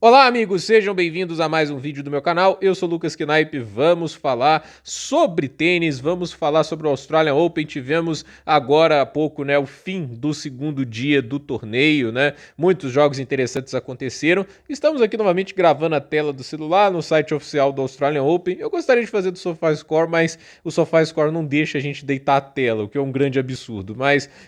Olá, amigos, sejam bem-vindos a mais um vídeo do meu canal. Eu sou o Lucas Knipe. Vamos falar sobre tênis, vamos falar sobre o Australian Open. Tivemos agora há pouco, o fim do segundo dia do torneio, Muitos jogos interessantes aconteceram. Estamos aqui novamente gravando a tela do celular no site oficial do Australian Open. Eu gostaria de fazer do SofaScore, mas o SofaScore não deixa a gente deitar a tela, o que é um grande absurdo.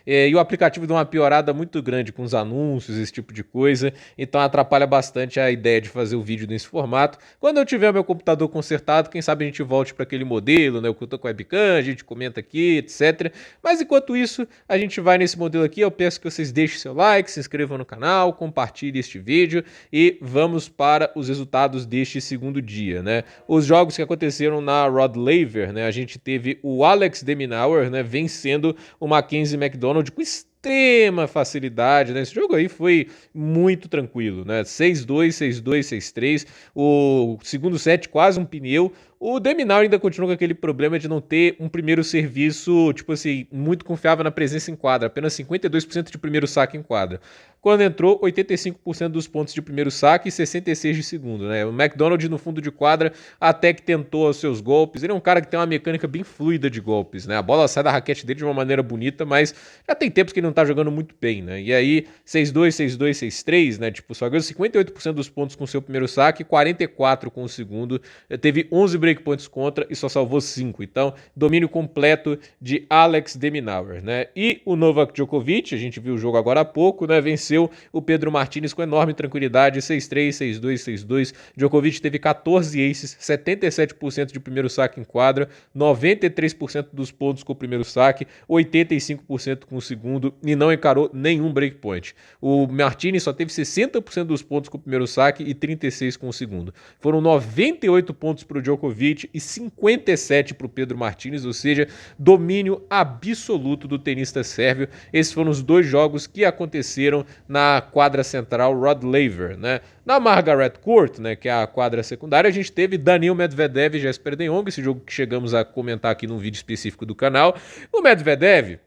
E o aplicativo deu uma piorada muito grande com os anúncios, esse tipo de coisa, então atrapalha bastante a ideia de fazer o vídeo nesse formato. Quando eu tiver meu computador consertado, quem sabe a gente volte para aquele modelo, eu tô com a webcam, a gente comenta aqui, etc. Mas enquanto isso, a gente vai nesse modelo aqui. Eu peço que vocês deixem seu like, se inscrevam no canal, compartilhem este vídeo e vamos para os resultados deste segundo dia, Os jogos que aconteceram na Rod Laver, A gente teve o Alex de Minaur, vencendo o Mackenzie McDonald com extrema facilidade, Esse jogo aí foi muito tranquilo, 6-2, 6-2, 6-3. O segundo set quase um pneu. O de Minaur ainda continua com aquele problema de não ter um primeiro serviço, tipo assim, muito confiável na presença em quadra. Apenas 52% de primeiro saque em quadra. Quando entrou, 85% dos pontos de primeiro saque e 66% de segundo, O McDonald no fundo de quadra até que tentou os seus golpes. Ele é um cara que tem uma mecânica bem fluida de golpes, A bola sai da raquete dele de uma maneira bonita, mas já tem tempos que ele não tá jogando muito bem, E aí, 6-2, 6-2, 6-3, só ganhou 58% dos pontos com o seu primeiro saque, 44% com o segundo. Teve 11 breakpoints contra e só salvou 5. Então, domínio completo de Alex de Minaur, E o Novak Djokovic, a gente viu o jogo agora há pouco, venceu o Pedro Martínez com enorme tranquilidade, 6-3, 6-2, 6-2. Djokovic teve 14 aces, 77% de primeiro saque em quadra, 93% dos pontos com o primeiro saque, 85% com o segundo e não encarou nenhum breakpoint. O Martínez só teve 60% dos pontos com o primeiro saque e 36% com o segundo. Foram 98 pontos para o Djokovic e 57 para o Pedro Martínez, ou seja, domínio absoluto do tenista sérvio. Esses foram os dois jogos que aconteceram na quadra central Rod Laver, Na Margaret Court, que é a quadra secundária, a gente teve Daniil Medvedev e Jesper de Jong, esse jogo que chegamos a comentar aqui num vídeo específico do canal. O Medvedev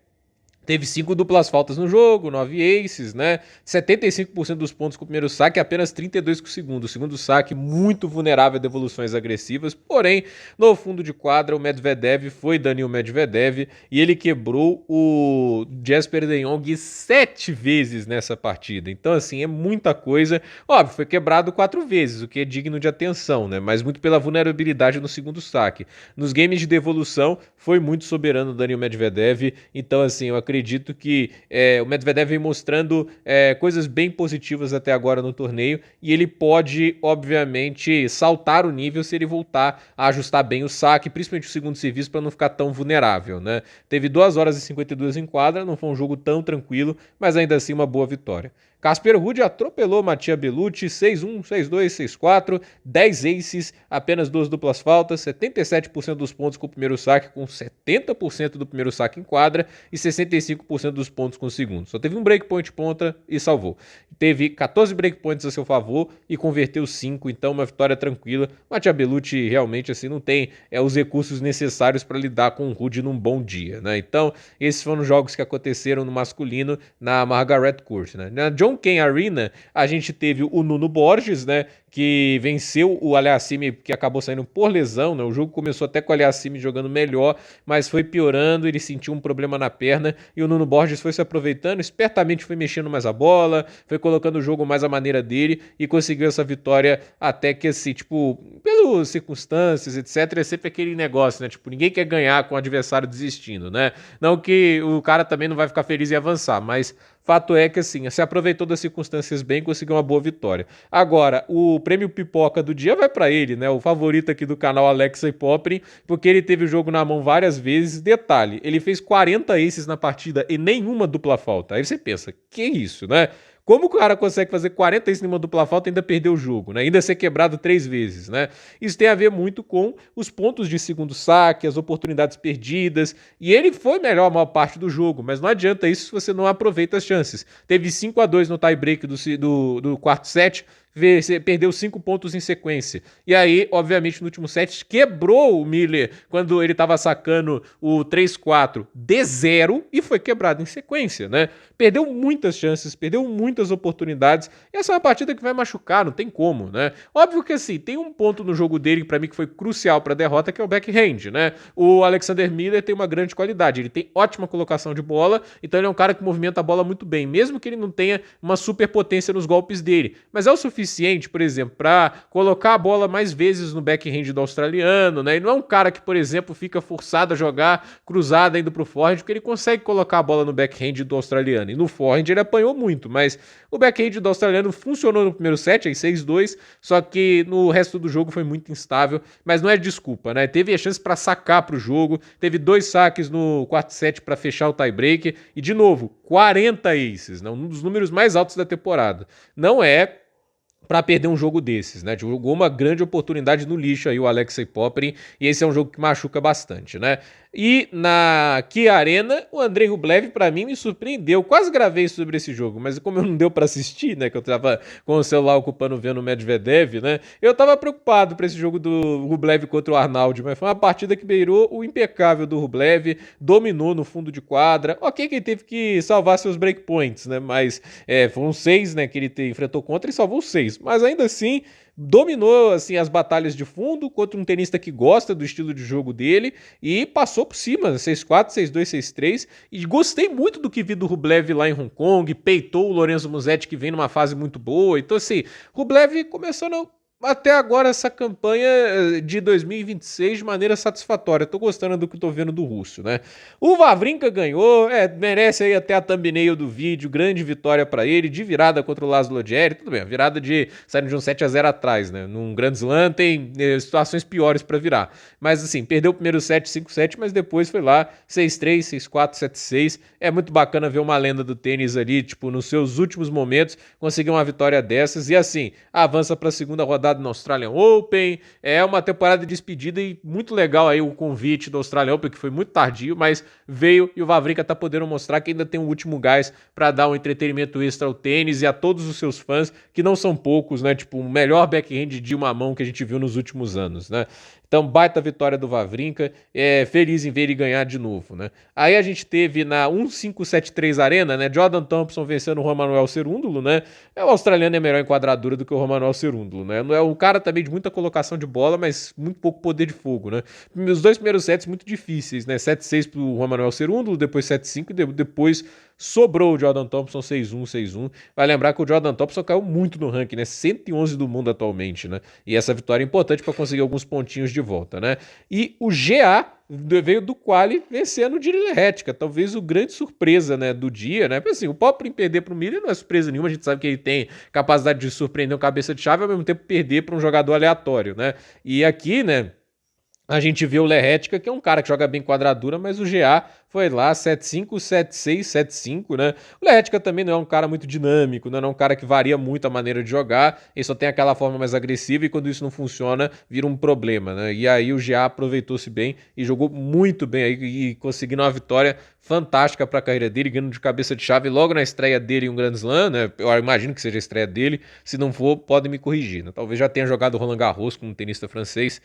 teve 5 duplas faltas no jogo, 9 aces, 75% dos pontos com o primeiro saque, apenas 32% com o segundo. O segundo saque muito vulnerável a devoluções agressivas, porém, no fundo de quadra, o Medvedev foi Daniil Medvedev e ele quebrou o Jesper de Jong 7 vezes nessa partida. Então, assim, é muita coisa. Óbvio, foi quebrado 4 vezes, o que é digno de atenção, Mas muito pela vulnerabilidade no segundo saque. Nos games de devolução, foi muito soberano o Daniil Medvedev. Então, assim, eu acredito que o Medvedev vem mostrando coisas bem positivas até agora no torneio e ele pode, obviamente, saltar o nível se ele voltar a ajustar bem o saque, principalmente o segundo serviço, para não ficar tão vulnerável, Teve 2 horas e 52 em quadra, não foi um jogo tão tranquilo, mas ainda assim uma boa vitória. Casper Ruud atropelou Mattia Bellucci, 6-1, 6-2, 6-4, 10 aces, apenas 2 duplas faltas, 77% dos pontos com o primeiro saque, com 70% do primeiro saque em quadra e 65% dos pontos com o segundo. Só teve um breakpoint ponta e salvou. Teve 14 breakpoints a seu favor e converteu 5, então uma vitória tranquila. Mattia Bellucci realmente assim não tem os recursos necessários para lidar com o Ruud num bom dia, Então, esses foram os jogos que aconteceram no masculino na Margaret Court, Na John Cain Arena, a gente teve o Nuno Borges, que venceu o Aliassime, que acabou saindo por lesão, O jogo começou até com o Aliassime jogando melhor, mas foi piorando, ele sentiu um problema na perna e o Nuno Borges foi se aproveitando, espertamente foi mexendo mais a bola, foi colocando o jogo mais à maneira dele e conseguiu essa vitória até que, assim, pelas circunstâncias, etc, é sempre aquele negócio, ninguém quer ganhar com o adversário desistindo, Não que o cara também não vai ficar feliz em avançar, mas fato é que, assim, se aproveitou das circunstâncias bem e conseguiu uma boa vitória. Agora, o prêmio pipoca do dia vai para ele, O favorito aqui do canal, Alexei Poprin, porque ele teve o jogo na mão várias vezes. Detalhe, ele fez 40 aces na partida e nenhuma dupla falta. Aí você pensa, que isso, Como o cara consegue fazer 40 aces numa dupla falta e ainda perder o jogo, Ainda ser quebrado 3 vezes, Isso tem a ver muito com os pontos de segundo saque, as oportunidades perdidas, e ele foi melhor a maior parte do jogo, mas não adianta isso se você não aproveita as chances. Teve 5-2 no tie-break do quarto set, perdeu 5 pontos em sequência. E aí, obviamente, no último set, quebrou o Miller quando ele estava sacando o 3-4 de 0 e foi quebrado em sequência, Perdeu muitas chances muitas oportunidades, e essa é uma partida que vai machucar, não tem como, né? Óbvio que assim, tem um ponto no jogo dele para mim que foi crucial para a derrota, que é o backhand, né? O Alexander Miller tem uma grande qualidade, ele tem ótima colocação de bola, então ele é um cara que movimenta a bola muito bem, mesmo que ele não tenha uma superpotência nos golpes dele, mas é o suficiente, por exemplo, para colocar a bola mais vezes no backhand do australiano, né? Ele não é um cara que, por exemplo, fica forçado a jogar cruzada indo pro forehand, porque ele consegue colocar a bola no backhand do australiano, e no forehand ele apanhou muito, mas o backhand do australiano funcionou no primeiro set, aí 6-2, só que no resto do jogo foi muito instável, mas não é desculpa, né? Teve a chance para sacar pro jogo, teve 2 saques no quarto set para fechar o tie-break, e de novo, 40 aces, né? Um dos números mais altos da temporada. Não é para perder um jogo desses, né? Jogou uma grande oportunidade no lixo aí o Alexei Popyrin, e esse é um jogo que machuca bastante, né? E na Kia Arena, o Andrei Rublev para mim me surpreendeu. Quase gravei sobre esse jogo, mas como eu não deu para assistir, né, que eu tava com o celular ocupando vendo o Medvedev, né? Eu tava preocupado para esse jogo do Rublev contra o Arnaldo, mas foi uma partida que beirou o impecável do Rublev, dominou no fundo de quadra. OK que ele teve que salvar seus breakpoints, né? Mas foram 6, né, que ele enfrentou contra e salvou 6. Mas ainda assim, dominou assim as batalhas de fundo contra um tenista que gosta do estilo de jogo dele e passou por cima, 6-4, 6-2, 6-3, e gostei muito do que vi do Rublev lá em Hong Kong, peitou o Lorenzo Musetti, que vem numa fase muito boa. Então assim, Rublev começando até agora essa campanha de 2026 de maneira satisfatória. Tô gostando do que tô vendo do russo, né? O Wawrinka ganhou, merece aí até a thumbnail do vídeo, grande vitória pra ele, de virada contra o Laszlo Djere, tudo bem, a virada de saindo de um 7-0 atrás, né? Num Grand Slam tem situações piores pra virar. Mas assim, perdeu o primeiro set 5-7, mas depois foi lá 6-3, 6-4, 7-6. É muito bacana ver uma lenda do tênis ali, tipo, nos seus últimos momentos, conseguir uma vitória dessas e assim, avança pra segunda rodada no Australian Open, é uma temporada de despedida e muito legal aí o convite do Australian Open, que foi muito tardio, mas veio e o Wawrinka tá podendo mostrar que ainda tem um último gás para dar um entretenimento extra ao tênis e a todos os seus fãs, que não são poucos, né, tipo o melhor backhand de uma mão que a gente viu nos últimos anos, né. Então, baita vitória do Wawrinka, feliz em ver ele ganhar de novo, né. Aí a gente teve na 1-5-7-3 Arena, né, Jordan Thompson vencendo o Romanuel Cerúndolo, né, o australiano é melhor em quadradura do que o Romanuel Cerúndolo, né, não é um cara também de muita colocação de bola, mas muito pouco poder de fogo, né. Os 2 primeiros sets muito difíceis, né, 7-6 pro Romanuel Cerúndolo, depois 7-5 e depois sobrou o Jordan Thompson 6-1, 6-1. Vai lembrar que o Jordan Thompson caiu muito no ranking, né? 111 do mundo atualmente, né? E essa vitória é importante para conseguir alguns pontinhos de volta, né? E o GA veio do quali vencendo o Jiri Hetka, talvez o grande surpresa, né, do dia, né? Porque assim, o Popyrin perder pro Miller não é surpresa nenhuma, a gente sabe que ele tem capacidade de surpreender um cabeça de chave e ao mesmo tempo perder para um jogador aleatório, né? E aqui, né, a gente vê o Lehetka, que é um cara que joga bem quadradura, mas o GA foi lá 7-5, 7-6, 7-5, né? O Lehetka também não é um cara muito dinâmico, né? Não é um cara que varia muito a maneira de jogar, ele só tem aquela forma mais agressiva e quando isso não funciona, vira um problema, né? E aí o GA aproveitou-se bem e jogou muito bem aí e conseguindo uma vitória fantástica para a carreira dele, ganhando de cabeça de chave logo na estreia dele em um Grand Slam, né? Eu imagino que seja a estreia dele, se não for, podem me corrigir, né? Talvez já tenha jogado Roland Garros como tenista francês.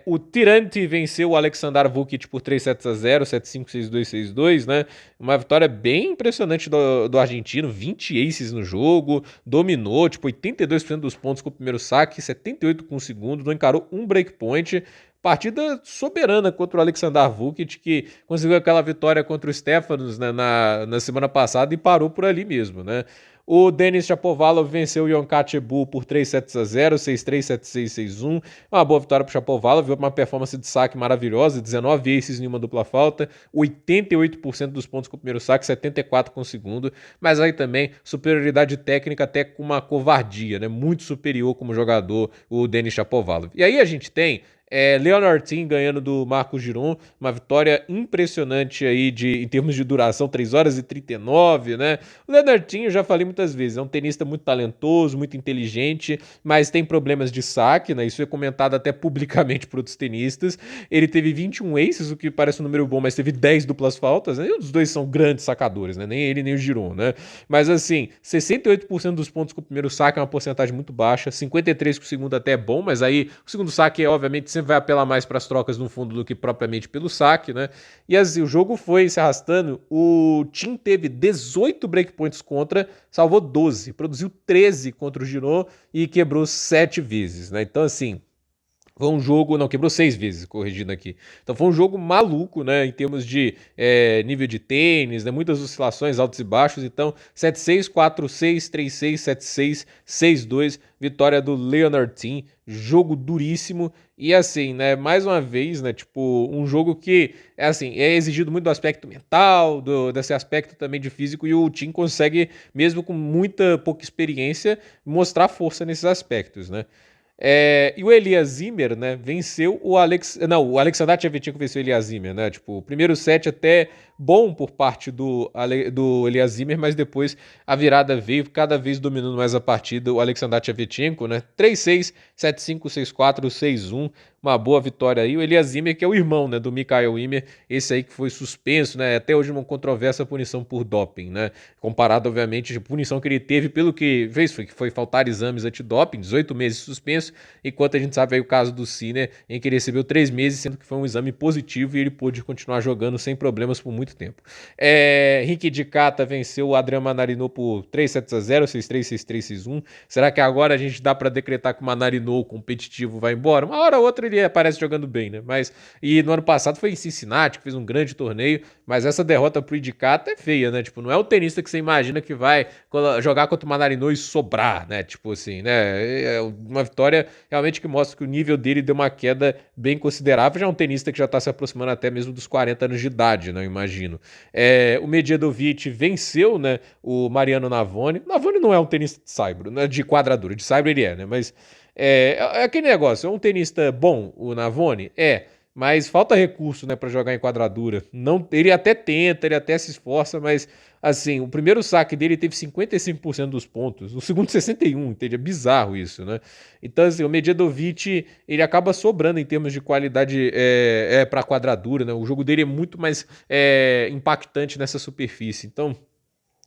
O Tirante venceu o Aleksandar Vukic por 3-0, 7-5, 6-2, 6-2, né? Uma vitória bem impressionante do argentino, 20 aces no jogo, dominou, tipo, 82% dos pontos com o primeiro saque, 78% com o segundo, não encarou um breakpoint. Partida soberana contra o Aleksandar Vukic, que conseguiu aquela vitória contra o Stefanos, né, na semana passada e parou por ali mesmo, né? O Denis Shapovalov venceu o Jon Kacebu por 3-0, 6-3, 7-6, 6-1. Uma boa vitória para o Shapovalov, uma performance de saque maravilhosa, 19 aces em uma dupla falta, 88% dos pontos com o primeiro saque, 74% com o segundo, mas aí também superioridade técnica até com uma covardia, né? Muito superior como jogador o Denis Shapovalov. E aí a gente tem Leonard Thiem ganhando do Marcos Giron, uma vitória impressionante aí em termos de duração, 3 horas e 39, né? O Leonard Thiem, eu já falei muitas vezes, é um tenista muito talentoso, muito inteligente, mas tem problemas de saque, né? Isso é comentado até publicamente por outros tenistas. Ele teve 21 aces, o que parece um número bom, mas teve 10 duplas faltas, né? E os dois são grandes sacadores, né? Nem ele nem o Giron, né? Mas assim, 68% dos pontos com o primeiro saque é uma porcentagem muito baixa, 53% com o segundo até é bom, mas aí o segundo saque é obviamente sempre vai apelar mais para as trocas no fundo do que propriamente pelo saque, né? E assim, o jogo foi se arrastando, o Team teve 18 breakpoints contra, salvou 12, produziu 13 contra o Giroud e quebrou 7 vezes, né? Então assim, foi um jogo, não, quebrou 6 vezes, corrigindo aqui. Então foi um jogo maluco, né, em termos de nível de tênis, né, muitas oscilações, altos e baixos. Então 7-6, 4-6, 3-6, 7-6, 6-2, vitória do Leonard Team, jogo duríssimo. E assim, né, mais uma vez, né, tipo, um jogo que é exigido muito do aspecto mental, desse aspecto também de físico, e o Team consegue, mesmo com muita pouca experiência, mostrar força nesses aspectos, né? E o Elias Zimmer, né, venceu o o Alexander Shevchenko venceu o Elias Zimmer, né? Tipo, o primeiro set até bom por parte do Elias Zimmer, mas depois a virada veio, cada vez dominando mais a partida o Alexander Shevchenko, né? 3-6, 7-5, 6-4, 6-1, uma boa vitória aí. O Elias Zimmer, que é o irmão, né, do Mikael Ymer, esse aí que foi suspenso, né? Até hoje uma controvérsia punição por doping, né? Comparado, obviamente, a punição que ele teve pelo que fez, que foi faltar exames antidoping, 18 meses suspenso, enquanto a gente sabe aí o caso do Sinner, em que ele recebeu 3 meses, sendo que foi um exame positivo e ele pôde continuar jogando sem problemas por muito tempo. Henrique Dicata venceu o Adrian Manarino por 3-7-0, 6-3, 6-3, 6-1. Será que agora a gente dá para decretar que o Manarino competitivo vai embora? Uma hora ou outra ele aparece jogando bem, né? E no ano passado foi em Cincinnati, que fez um grande torneio, mas essa derrota pro Dicata é feia, né? Tipo, não é o tenista que você imagina que vai jogar contra o Manarino e sobrar, né? Tipo assim, né? É uma vitória realmente que mostra que o nível dele deu uma queda bem considerável. Já é um tenista que já está se aproximando até mesmo dos 40 anos de idade, né? Eu imagino. O Medjedovic venceu, né? O Mariano Navone. Navone não é um tenista de saibro, né? De quadradura. De saibro ele é, né? Mas é aquele negócio. É um tenista bom, o Navone? Mas falta recurso, né, para jogar em quadradura. Não, ele até tenta, ele até se esforça, mas assim, o primeiro saque dele teve 55% dos pontos, o segundo 61, entende? É bizarro isso, né? Então, assim, o Medjedovic, ele acaba sobrando em termos de qualidade para quadradura, né? O jogo dele é muito mais impactante nessa superfície. Então,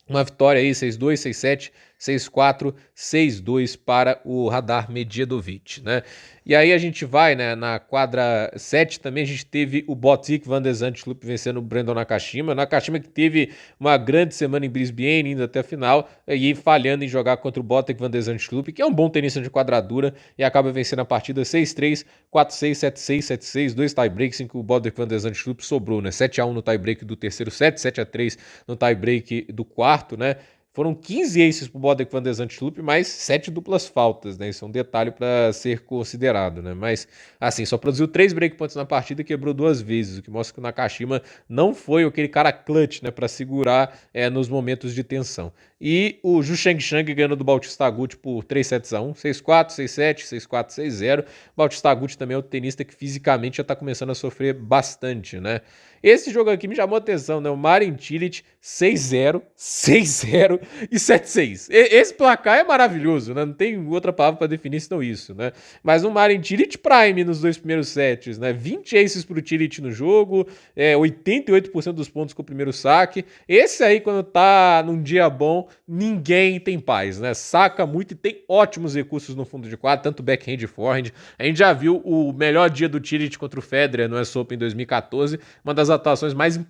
uma vitória aí, 6-2, 6-7, 6-4, 6-2 para o Radar Medjedovic, né? E aí a gente vai, né, na quadra 7 também a gente teve o Botic van de Zandschulp vencendo o Brandon Nakashima. Nakashima que teve uma grande semana em Brisbane, indo até a final, e falhando em jogar contra o Botic van de Zandschulp, que é um bom tenista de quadradura, e acaba vencendo a partida 6-3, 4-6, 7-6, 7-6, 2 tiebreaks em que o Botic van de Zandschulp sobrou, né? 7-1 no tiebreak do terceiro set, 7-3 no tiebreak do quarto, né? Foram 15 aces pro Botic van de Zandschulp, mais 7 duplas faltas, né? Isso é um detalhe para ser considerado, né? Mas, assim, só produziu 3 breakpoints na partida e quebrou 2 vezes, o que mostra que o Nakashima não foi aquele cara clutch, né? Para segurar nos momentos de tensão. E o Zhu Shengshang ganhando do Bautista Agut por 3-7-1, 6-4, 6-7, 6-4, 6-0. Bautista Agut também é outro tenista que fisicamente já tá começando a sofrer bastante, né? Esse jogo aqui me chamou a atenção, né? O Marin Cilic 6-0, 6-0 e 7-6. Esse placar é maravilhoso, né? Não tem outra palavra para definir senão isso, né? Mas o Marin Cilic Prime nos 2 primeiros sets, né? 20 aces pro Cilic no jogo, 88% dos pontos com o primeiro saque. Esse aí, quando tá num dia bom, ninguém tem paz, né? Saca muito e tem ótimos recursos no fundo de quadra, tanto backhand e forehand. A gente já viu o melhor dia do Cilic contra o Federer no US Open em 2014, uma das atuações mais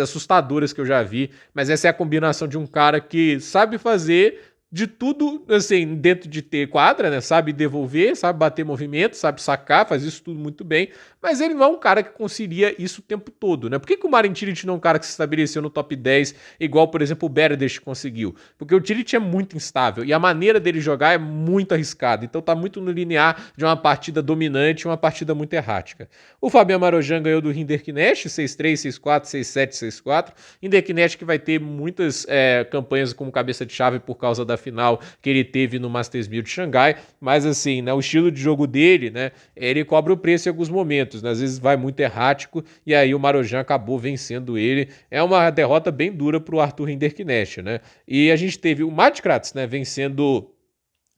assustadoras que eu já vi, mas essa é a combinação de um cara que sabe fazer de tudo, assim, dentro de ter quadra, né? Sabe devolver, sabe bater movimento, sabe sacar, faz isso tudo muito bem, mas ele não é um cara que concilia isso o tempo todo, né? Por que o Marin Cilic não é um cara que se estabeleceu no top 10, igual, por exemplo, o Berdych conseguiu? Porque o Cilic é muito instável e a maneira dele jogar é muito arriscada, então tá muito no linear de uma partida dominante e uma partida muito errática. O Fabian Marojan ganhou do Rinderknecht, 6-3, 6-4, 6-7, 6-4. Rinderknecht que vai ter muitas campanhas como cabeça de chave por causa da final que ele teve no Masters 1000 de Xangai, mas assim, né, o estilo de jogo dele, né, ele cobra o preço em alguns momentos, né, às vezes vai muito errático e aí o Marojan acabou vencendo ele. É uma derrota bem dura para o Arthur Rinderknecht, né? E a gente teve o Matt Kratz, né, vencendo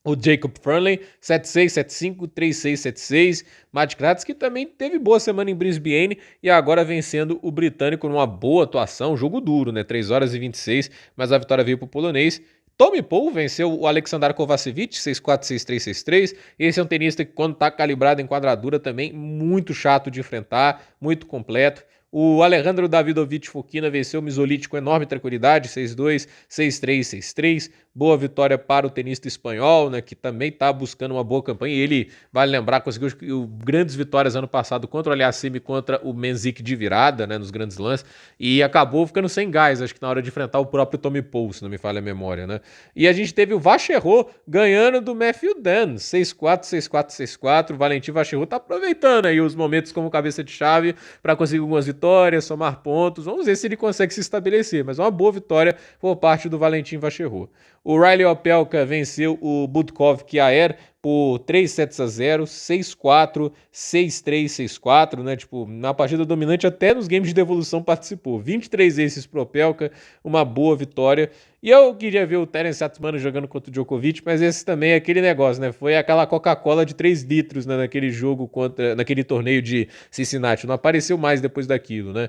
o Jacob Furley, 7-6, 7-5, 3-6, 7-6. Matt Kratz, que também teve boa semana em Brisbane e agora vencendo o britânico numa boa atuação, jogo duro, né? 3 horas e 26, mas a vitória veio pro polonês. Tommy Paul venceu o Alexander Kovacevic, 6-4, 6-3, 6-3. Esse é um tenista que, quando está calibrado em quadradura, também muito chato de enfrentar, muito completo. O Alejandro Davidovich Fokina venceu o Misolic com enorme tranquilidade, 6-2, 6-3, 6-3. Boa vitória para o tenista espanhol, né, que também está buscando uma boa campanha. E ele, vale lembrar, conseguiu grandes vitórias ano passado contra o Aliassime e contra o Menzik de virada, né, nos grandes lances. E acabou ficando sem gás, acho que na hora de enfrentar o próprio Tommy Paul, se não me falha a memória, né. E a gente teve o Vacherot ganhando do Matthew Dunn, 6-4, 6-4, 6-4. O Valentim Vacherot tá aproveitando aí os momentos como cabeça de chave para conseguir algumas vitórias, somar pontos. Vamos ver se ele consegue se estabelecer, mas uma boa vitória por parte do Valentim Vacherot. O Riley Opelka venceu o Budkov Kiaer por 3-0, 6-4, 6-3, 6-4, né? Tipo, na partida dominante, até nos games de devolução participou. 23 aces pro Opelka, uma boa vitória. E eu queria ver o Terence Satsman jogando contra o Djokovic, mas esse também é aquele negócio, né? Foi aquela Coca-Cola de 3 litros, né? Naquele jogo naquele torneio de Cincinnati. Não apareceu mais depois daquilo, né?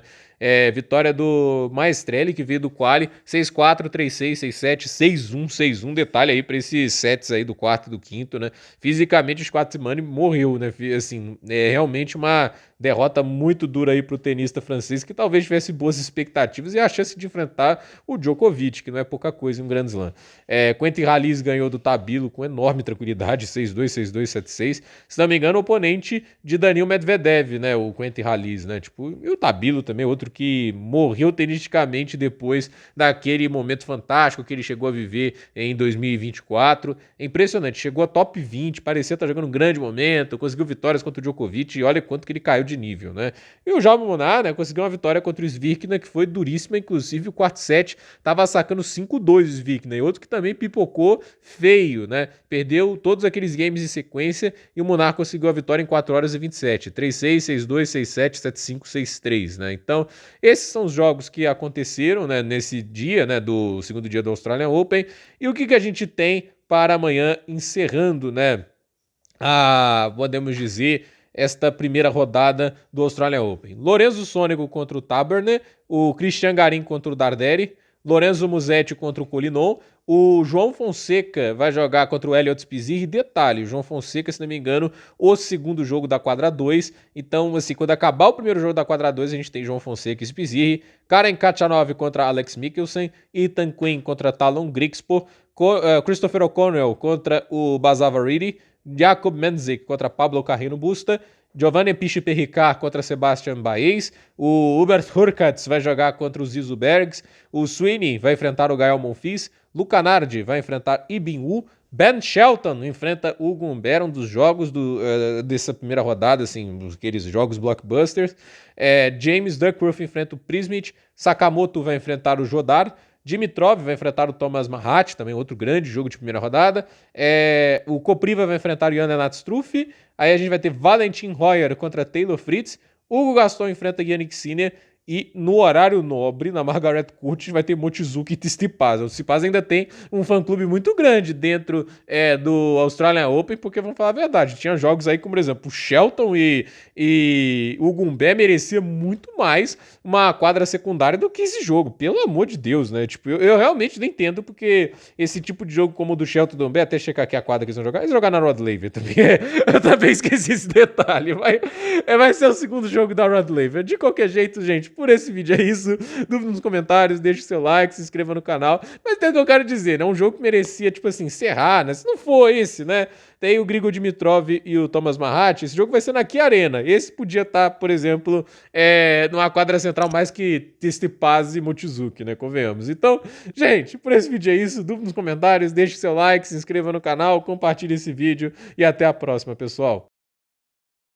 Vitória do Maestrelli, que veio do quali, 6-4, 3-6, 6-7, 6-1, 6-1. Detalhe aí para esses sets aí do quarto e do quinto, né? Fisicamente, o Schwartzman morreu, né? Assim, é realmente uma derrota muito dura aí pro tenista francês, que talvez tivesse boas expectativas e a chance de enfrentar o Djokovic, que não é pouca coisa em um Grand Slam. Quentin Halys ganhou do Tabilo com enorme tranquilidade, 6-2, 6-2, 7-6. Se não me engano, oponente de Daniil Medvedev, né? O Quentin Halys, né? Tipo, e o Tabilo também, outro que morreu tenisticamente depois daquele momento fantástico que ele chegou a viver em 2024. É impressionante, chegou a top 20, parecia estar jogando um grande momento, conseguiu vitórias contra o Djokovic e olha quanto que ele caiu de nível, né? E o Jaume Munar, né, conseguiu uma vitória contra o Svirkina que foi duríssima, inclusive o quarto set tava sacando 5-2 o Svirkina, e outro que também pipocou feio, né? Perdeu todos aqueles games em sequência e o Munar conseguiu a vitória em 4 horas e 27, 3-6, 6-2, 6-7, 7-5, 6-3, né? Então, esses são os jogos que aconteceram, né, nesse dia, né, do segundo dia do Australian Open. E o que a gente tem para amanhã, encerrando, né, podemos dizer, esta primeira rodada do Australian Open. Lorenzo Sonego contra o Taberner, o Christian Garin contra o Darderi, Lorenzo Musetti contra o Colinon, o João Fonseca vai jogar contra o Elliot Spizzirri. Detalhe, o João Fonseca, se não me engano, o segundo jogo da quadra 2. Então, assim, quando acabar o primeiro jogo da quadra 2, a gente tem João Fonseca e Spizzirri, Karen Khachanov contra Alex Mikkelsen, Ethan Quinn contra Talon Griekspoor, Christopher O'Connell contra o Basavariri, Jacob Menzik contra Pablo Carreño Busta, Giovanni Pichi-Perricard contra Sebastian Baez, o Hubert Hurkacz vai jogar contra o Zizo Bergs, o Sweeney vai enfrentar o Gael Monfils, Luca Nardi vai enfrentar Ibin Wu, Ben Shelton enfrenta o Humbert, um dos jogos dessa primeira rodada, assim, aqueles jogos blockbusters. James Duckworth enfrenta o Prismic, Sakamoto vai enfrentar o Jodar, Dimitrov vai enfrentar o Thomas Mahat, também outro grande jogo de primeira rodada. O Kopriva vai enfrentar o Jan Struff. Aí a gente vai ter Valentin Royer contra Taylor Fritz. Hugo Gaston enfrenta Yannick Sinner. E no horário nobre, na Margaret Court, vai ter Mochizuki e Tsitsipas. O Tsitsipas ainda tem um fã-clube muito grande dentro do Australian Open, porque, vamos falar a verdade, tinha jogos aí como, por exemplo, o Shelton e o Humbert merecia muito mais uma quadra secundária do que esse jogo, pelo amor de Deus, né? Tipo, eu realmente não entendo, porque esse tipo de jogo como o do Shelton e do Humbert, até checar aqui a quadra que eles vão jogar, eles vão jogar na Rod Laver também. Eu também esqueci esse detalhe. Vai ser o segundo jogo da Rod Laver. De qualquer jeito, gente, por esse vídeo é isso. Dúvida nos comentários, deixe seu like, se inscreva no canal. Mas tem o que eu quero dizer, né? Um jogo que merecia, tipo assim, encerrar, né? Se não for esse, né? Tem o Grigor Dimitrov e o Thomas Mahat. Esse jogo vai ser na Kia Arena. Esse podia estar, por exemplo, numa quadra central mais que Tsitsipas e Mochizuki, né? Convenhamos. Então, gente, por esse vídeo é isso. Dúvida nos comentários, deixe seu like, se inscreva no canal, compartilhe esse vídeo e até a próxima, pessoal.